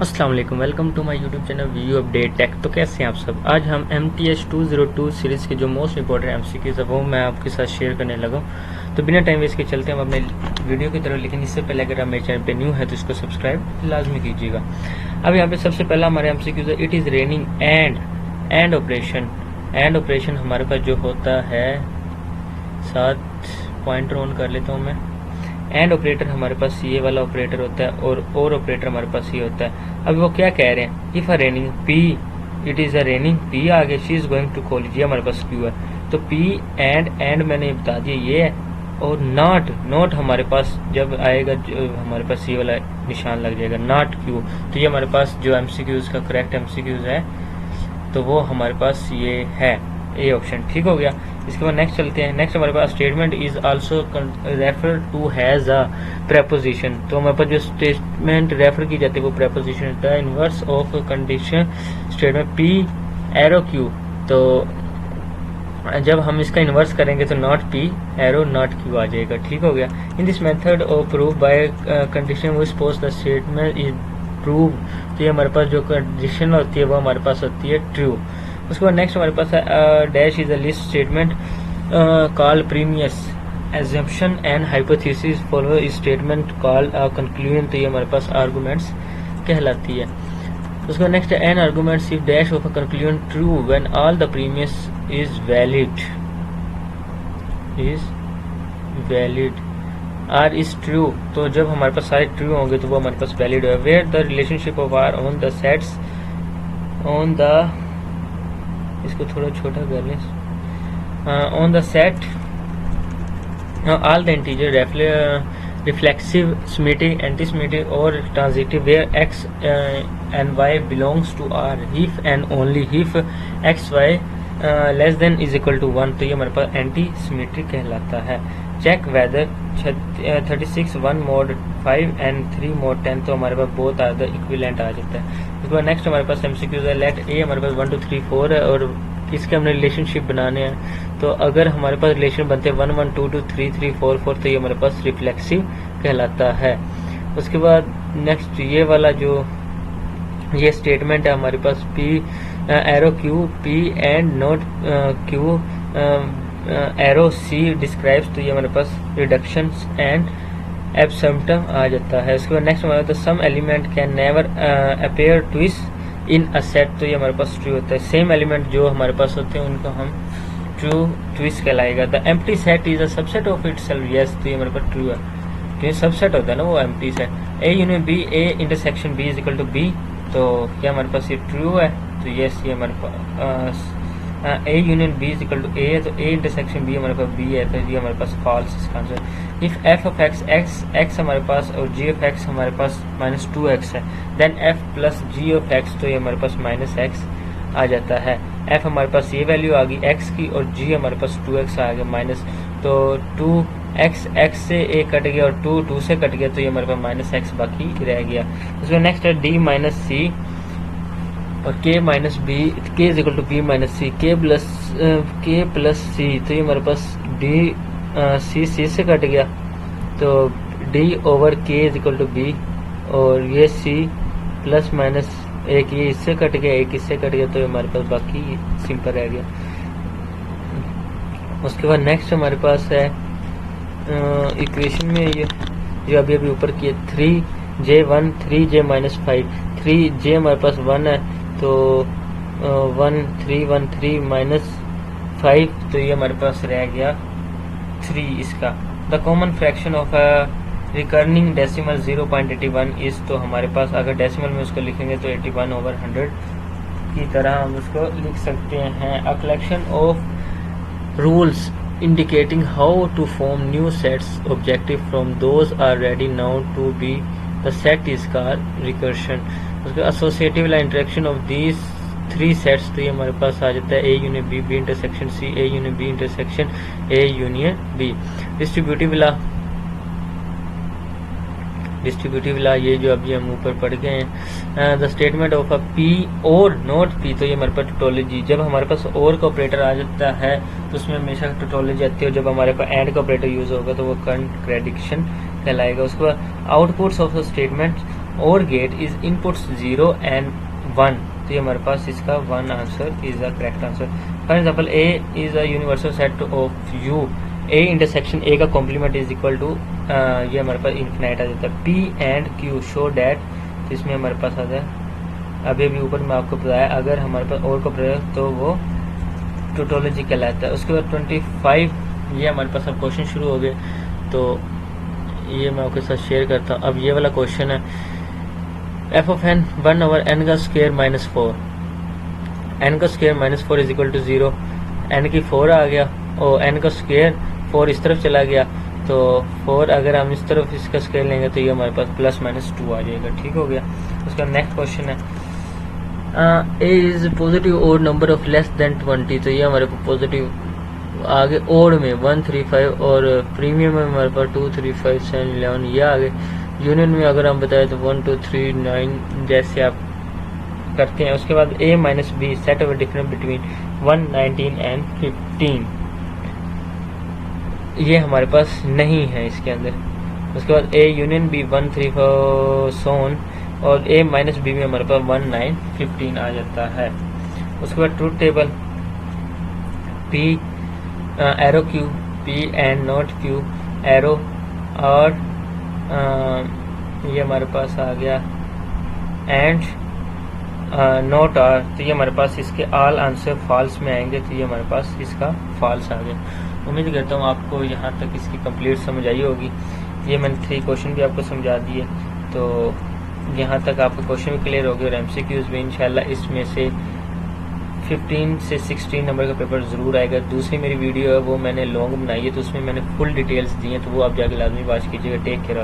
अस्सलाम वालेकुम, welcome to my YouTube channel View Update Tech. तो कैसे हैं आप सब। आज हम MTH 202 सीरीज़ के जो मोस्ट इंपॉर्टेंट MCQs है वो मैं आपके साथ शेयर करने लगा हूँ। तो बिना टाइम वेस्ट के चलते हैं हम अपने वीडियो की तरफ। लेकिन इससे पहले अगर आप मेरे चैनल पे न्यू है तो इसको सब्सक्राइब लाजमी कीजिएगा। अब यहाँ पे सबसे पहला हमारे MCQs है, it is raining and operation. And operation हमारे पास जो होता है, 7 पॉइंटर ऑन कर लेता हूँ मैं। एंड ऑपरेटर हमारे पास ये वाला ऑपरेटर होता है और ऑपरेटर हमारे पास ये होता है। अब वो क्या कह रहे हैं, if a raining P, it is a raining P आगे, she is going to college, ये हमारे पास क्यू है। तो पी एंड मैंने बता दिया ये है। और नॉट हमारे पास जब आएगा, जो हमारे पास ये वाला निशान लग जाएगा, नॉट क्यू। तो ये हमारे पास जो MCQs का करेक्ट MCQs है तो वो हमारे पास ये है, ए ऑप्शन। ठीक हो गया। इसके बाद नेक्स्ट चलते हैं। नेक्स्ट हमारे पास statement is also refer to has a preposition. तो हमारे पास जो स्टेटमेंट रेफर की जाती है वो प्रेपोजिशन होता है। Inverse of condition statement P arrow Q. तो जब हम इसका इन्वर्स करेंगे तो not P arrow not Q आ जाएगा। ठीक हो गया। In this method of prove by condition we suppose the statement is prove. तो ये हमारे पास जो कंडीशन होती है वो हमारे पास होती है ट्रू। उसके बाद नेक्स्ट हमारे पास है dash is a list statement call premises assumption and hypothesis follow इस स्टेटमेंट कॉल कंक्लूजन। तो ये हमारे पास आर्गुमेंट्स कहलाती है। उसके बाद next an argument if dash of a conclusion true when all the premises is valid are is true. तो जब हमारे पास सारे ट्रू होंगे तो वो हमारे पास वैलिड है। Where the relationship of R on the sets on the, इसको थोड़ा छोटा कर लें, on the set all the integer reflexive symmetric antisymmetric और transitive where X and Y belongs to R if and only if X Y less than is equal to 1। तो ये हमारे पास एंटी सिमेट्रिक कहलाता है। Check whether 36 1 mod 5 and 3 mod 10। तो हमारे पास बहुत आधा इक्विवेलेंट आ जाता है। उसके बाद नेक्स्ट हमारे पास MCQs है। लेट ए हमारे पास 1 2 3 4 है और इसके हमने रिलेशनशिप बनाने हैं। तो अगर हमारे पास रिलेशन बनते हैं 1 1 2 2 3 3 4 4 तो ये हमारे पास रिफ्लेक्सिव कहलाता है। उसके बाद नेक्स्ट ये वाला जो ये स्टेटमेंट है हमारे पास P arrow Q P and not Q arrow C describes. तो ये हमारे पास रिडक्शन एंड एब्सम्पटम आ जाता है। उसके बाद नेक्स्ट हमारे पास some element can never appear twice in a set. तो ये हमारे पास ट्रू होता है। सेम एलिमेंट जो हमारे पास होते हैं उनको हम ट्रू ट्विस्ट कहलाएगा। The empty set is a subset of itself. Yes, तो ये हमारे पास ट्रू है क्योंकि सबसेट होता है ना वो empty set. A union B A intersection B is equal to B. तो क्या हमारे पास ये ट्रू है। तो यस, ये हमारे पास A union B is equal to A है। तो ए इंटरसेक्शन बी हमारे पास बी है। तो ये हमारे पास फॉल्स इसका answer. If F of x x हमारे पास और जी ऑफ एक्स हमारे पास -2x है, then f plus g of x. तो ये हमारे पास -x आ जाता है। एफ हमारे पास ये वैल्यू आ गई x की और जी हमारे पास 2x आ गया माइनस। तो 2x से a कट गया और 2 से कट गया। तो ये हमारे पास -x बाकी रह गया। उसमें नेक्स्ट है d माइनस सी और k minus B, k is equal to B minus C, k plus C. तो ये हमारे पास d सी से कट गया तो d over k is equal to b और ये c प्लस माइनस एक ये इससे कट गया एक इससे कट गया। तो ये हमारे पास बाकी सिंपल रह गया। उसके बाद नेक्स्ट हमारे पास है इक्वेशन में ये जो अभी ऊपर की है 3j1 3j माइनस 5। 3j हमारे पास 1 है तो 1 3 1 3 माइनस 5। तो ये हमारे पास रह गया 3 इसका। The common fraction of a recurring decimal 0.81 is. तो हमारे पास अगर डेसिमल में उसको लिखेंगे तो 81/100 की तरह हम उसको लिख सकते हैं। A collection of rules indicating how to form new sets objective from those already known to be the set is called recursion। उसके associative law interaction of these 3 sets। तो ये हमारे पास आ जाता है A union B B intersection C A union B intersection A union B। Distributive law ये जो अभी हम ऊपर पढ़ गए हैं। The statement of a P और नॉट पी। तो ये हमारे पास टोटोलॉजी, जब हमारे पास और का ऑपरेटर आ जाता है तो उसमें हमेशा टोटोलॉजी आती है। और जब हमारे पास एंड का ऑपरेटर यूज होगा तो वो कंट्राडिक्शन कहलाएगा। उसके बाद आउटपुट्स ऑफ द स्टेटमेंट और गेट इज इनपुट्स 0 and 1, तो ये हमारे पास इसका 1 answer is the correct answer. For example A is a universal set of you, A intersection A का कॉम्प्लीमेंट इज इक्वल टू, ये हमारे पास इन्फिनाइट आ जाता है। P and Q show that, तो इसमें हमारे पास आ जाए अभी ऊपर मैं आपको बताया, अगर हमारे पास और का प्रयोग तो वो टोटोलॉजी कहलाता है। उसके बाद 25 ये हमारे पास अब क्वेश्चन शुरू हो गए, तो ये मैं आपके साथ शेयर करता हूँ। अब ये वाला क्वेश्चन है f of n 1 over n का स्क्वायर माइनस 4, एन का square minus 4 is equal to 0, n की 4 आ गया और एन का स्क्वायर 4 इस तरफ चला गया, तो 4 अगर हम इस तरफ इसका स्क्वायर लेंगे तो ये हमारे पास प्लस माइनस 2 आ जाएगा। ठीक हो गया। उसका नेक्स्ट क्वेश्चन है A is positive odd number of less than 20, तो ये हमारे पास पॉजिटिव आगे ओड में 135 और प्रीमियम में हमारे पास 2 3 5 7 11 ये आगे। यूनियन में अगर हम बताएं तो 1 2 3 9 जैसे आप करते हैं। उसके बाद a minus b set of difference between 1 19 and 15, ये हमारे पास नहीं है इसके अंदर। उसके बाद a यूनियन बी 1 3 4 सोन और a माइनस बी में हमारे पास 1 9 15 आ जाता है। उसके बाद truth table p arrow Q, p and not Q arrow, और ये हमारे पास आ गया एंड नॉट आर, तो ये हमारे पास इसके ऑल आंसर फॉल्स में आएंगे, तो ये हमारे पास इसका फॉल्स आ गया। उम्मीद करता हूँ आपको यहाँ तक इसकी कंप्लीट समझ आई होगी। ये मैंने 3 क्वेश्चन भी आपको समझा दिए, तो यहाँ तक आपके क्वेश्चन भी क्लियर हो गए और एमसीक्यूज भी इंशाल्लाह इसमें से 15 से 16 नंबर का पेपर ज़रूर आएगा। दूसरी मेरी वीडियो है वो मैंने लॉन्ग बनाई है, तो उसमें मैंने फुल डिटेल्स दी हैं, तो वो आप जाके लाजमी वॉच कीजिएगा। Take care.